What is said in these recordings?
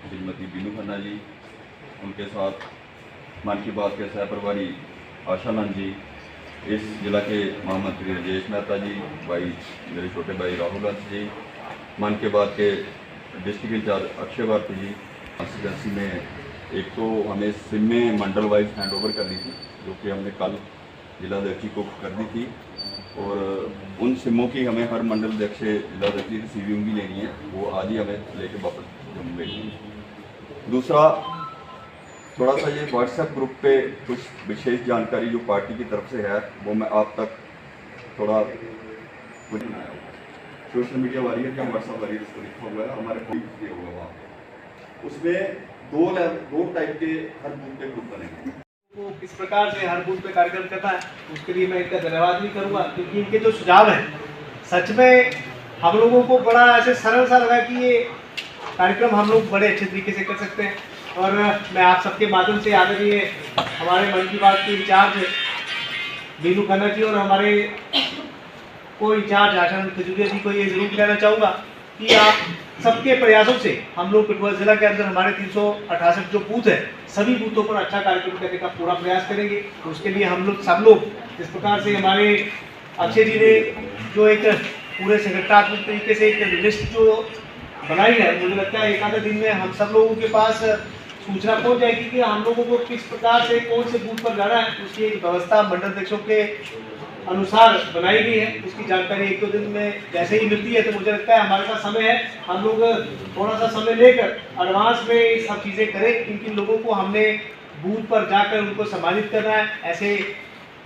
श्रीमती बीनू खन्ना जी, उनके साथ मन की बात के सह प्रभारी आशा नंद जी, इस जिला के महामंत्री राजेश मेहता जी, भाई मेरे छोटे भाई राहुल हंस जी, मन की बात के डिस्ट्रिक्ट इंचार्ज अक्षय भारती जी। कॉन्स्टिट्यूंसी में एक तो हमें सिमें मंडल वाइज हैंड ओवर करनी थी, जो कि हमने कल जिलाध्यक्ष को कर दी थी, और उन सिमों की हमें हर मंडल अध्यक्ष से जिलाध्यक्ष की सीविंग भी लेनी है, वो आज ही हमें लेके वापस जम्मू भेजनी है। दूसरा, थोड़ा सा ये व्हाट्सएप ग्रुप पे कुछ विशेष जानकारी जो पार्टी की तरफ से है वो मैं आप तक थोड़ा कुछ सोशल मीडिया वॉरियर या व्हाट्सएप वॉरियर इसको लिखा हुआ है, हमारे दिया हुआ वहाँ पे, उसमें दो टाइप के हर बूथ पे ग्रुप बनेंगे। वो किस प्रकार से हर बूथ पे कार्यक्रम करना है उसके लिए मैं इनका धन्यवाद भी करूँगा, क्योंकि इनके जो सुझाव हैं सच में हम लोगों को बड़ा ऐसे सरल सा लगा कि ये कार्यक्रम हम लोग बड़े अच्छे तरीके से कर सकते हैं। और मैं आप सबके माध्यम से आदरणीय हमारे मन की बात के इंचार्ज बीनू खन्ना जी और हमारे को इंचार्ज आशा नंद खजूरिया जी को ये जरूर कहना चाहूँगा कि आप सबके प्रयासों से हम लोग कठुआ जिला के अंदर हमारे 368 जो बूथ है सभी बूथों पर अच्छा कार्यक्रम करने का पूरा प्रयास करेंगे। तो उसके लिए हम लोग सब लोग इस प्रकार से हमारे अक्षय जी ने जो एक पूरे संगठनात्मक तरीके से एक लिस्ट जो बनाई है, मुझे लगता है एक आधे दिन में हम सब लोगों के पास सूचना पहुंच जाएगी कि हम लोगों को किस प्रकार से कौन से बूथ पर जाना है। उसकी एक व्यवस्था मंडल अध्यक्षों के अनुसार बनाई गई है, उसकी जानकारी एक दो दिन में जैसे ही मिलती है तो मुझे लगता है हमारे पास समय है, हम लोग थोड़ा सा समय लेकर एडवांस में ये सब चीज़ें करें। किन किन लोगों को हमने बूथ पर जाकर उनको सम्मानित करना है, ऐसे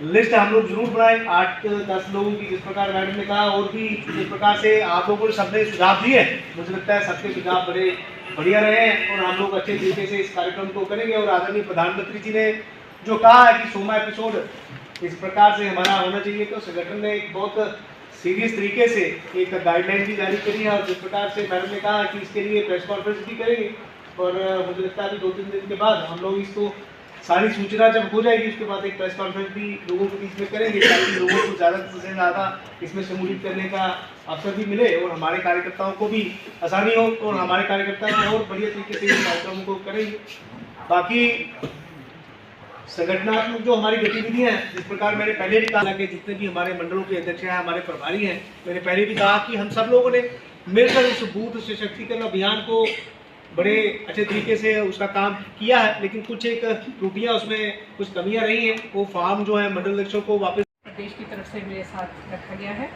लिस्ट हम लोग जरूर बनाएं 8-10 लोगों की, जिस प्रकार मैडम ने कहा, और भी जिस प्रकार से आप लोगों ने सबने सुझाव दिए, मुझे लगता है सबके सुझाव बड़े बढ़िया रहे हैं और हम लोग अच्छे तरीके से इस कार्यक्रम को करेंगे। और आदरणीय प्रधानमंत्री जी ने जो कहा है कि 100वां एपिसोड इस प्रकार से हमारा होना चाहिए, तो संगठन ने एक बहुत सीरियस तरीके से एक गाइडलाइन भी जारी करी है और जिस प्रकार से मैडम ने कहा कि इसके लिए प्रेस कॉन्फ्रेंस भी करेंगे। और मुझे लगता है अभी 2-3 दिन के बाद हम लोग इसको सारी सूचना जब हो जाएगी उसके बाद एक प्रेस कॉन्फ्रेंस भी लोगों के बीच में करेंगे, ताकि लोगों को ज़्यादा से ज़्यादा इसमें सम्मिलित करने का अवसर भी मिले और हमारे कार्यकर्ताओं को भी आसानी हो और हमारे कार्यकर्ता और बढ़िया तरीके से इस कार्यक्रम को करेंगे। बाकी संगठनात्मक जो हमारी गतिविधियां हैं, जिस प्रकार मैंने पहले भी कहा कि जितने भी हमारे मंडलों के अध्यक्ष हैं, हमारे प्रभारी हैं, मैंने पहले भी कहा कि हम सब लोगों ने मिलकर उस बूथ सशक्तिकरण अभियान को बड़े अच्छे तरीके से उसका काम किया है, लेकिन कुछ एक त्रुटियां उसमें कुछ कमियां रही हैं। वो फॉर्म जो है मंडल अध्यक्षों को वापस प्रदेश की तरफ से मेरे साथ रखा गया है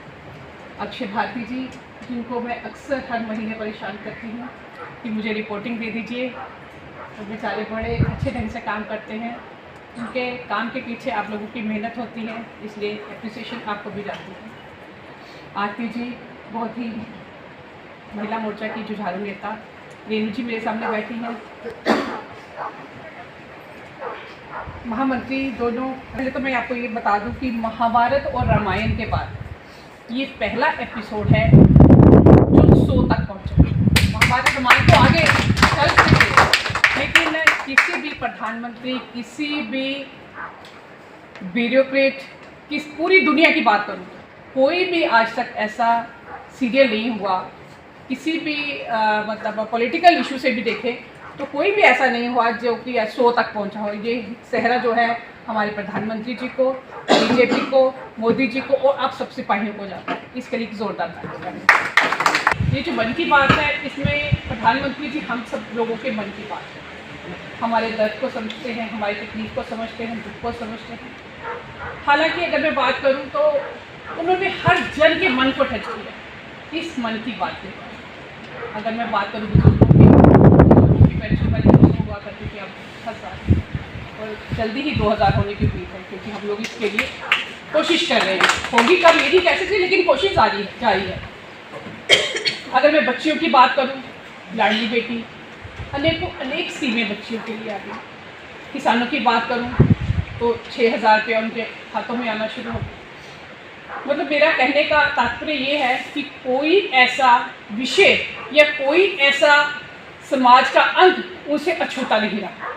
अक्षय भारती जी, जिनको मैं अक्सर हर महीने परेशान करती हूँ कि मुझे रिपोर्टिंग दे दीजिए। तो बेचारे बड़े अच्छे ढंग से काम करते हैं, उनके काम के पीछे आप लोगों की मेहनत होती है, इसलिए एप्रिसिएशन आपको भी जाती है। आरती जी बहुत ही महिला मोर्चा की जुझारू नेता, रेणु जी मेरे सामने बैठी हैं, महामंत्री दोनों। पहले तो मैं आपको ये बता दूं कि महाभारत और रामायण के बाद ये पहला एपिसोड है जो 100 तक पहुंचा। महाभारत रामायण तो आगे चल सकते, लेकिन किसी भी प्रधानमंत्री, किसी भी ब्यूरोक्रेट, किस पूरी दुनिया की बात करूँ तो कोई भी आज तक ऐसा सीरियल नहीं हुआ, किसी भी मतलब पॉलिटिकल इशू से भी देखें तो कोई भी ऐसा नहीं हुआ जो कि 100 तक पहुंचा हो। ये सेहरा जो है हमारे प्रधानमंत्री जी को, बीजेपी को, मोदी जी को और आप सब सिपाहियों को जाता है। इसके लिए जोरदार तालियां। ये जो मन की बात है, इसमें प्रधानमंत्री जी हम सब लोगों के मन की बात है, हमारे दर्द को समझते हैं, हमारी तकलीफ को समझते हैं, दुख को समझते हैं। हालांकि अगर मैं बात करूं तो उन्होंने हर जन के मन को टच किया इस मन की बात के। अगर मैं बात करूं बुजुर्गों की पेंशन वाली जो हुआ करती थी, अब 1000 और जल्दी ही 2000 होने की उम्मीद है, क्योंकि हम लोग इसके लिए कोशिश कर रहे हैं। होगी कब ये नहीं कह सकते, लेकिन कोशिश जारी है। अगर मैं बच्चियों की बात करूं, लाडली बेटी अनेक स्कीमें बच्चियों के लिए आ गई। किसानों की बात करूं तो 6000 रुपया उनके हाथों में आना शुरू हो गया। मतलब मेरा कहने का तात्पर्य ये है कि कोई ऐसा विषय या कोई ऐसा समाज का अंग उनसे अछूता नहीं रहा।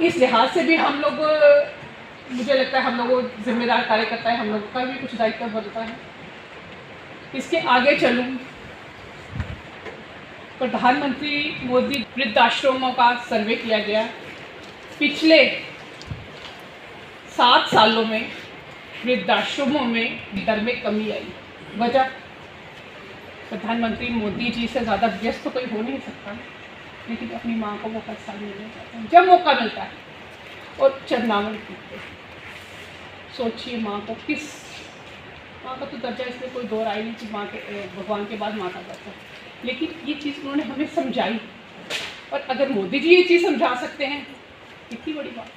इस लिहाज से भी हम लोग, मुझे लगता है हम लोग जिम्मेदार कार्यकर्ता है, हम लोग का भी कुछ दायित्व बनता है। इसके आगे चलूँ प्रधानमंत्री मोदी वृद्धाश्रमों का सर्वे किया गया। पिछले 7 सालों में वृद्धाश्रमों में दर में कमी आई। वजह, प्रधानमंत्री मोदी जी से ज़्यादा व्यस्त तो कोई हो नहीं सकता, लेकिन अपनी माँ को वो पैसा मिलना चाहते हैं जब मौका मिलता है और चरनावन करते हैं। सोचिए माँ का तो दर्जा, इसमें कोई दो राय नहीं कि माँ के भगवान के बाद माँ का दर्जा, लेकिन ये चीज़ उन्होंने हमें समझाई। और अगर मोदी जी ये चीज़ समझा सकते हैं, कितनी बड़ी बात।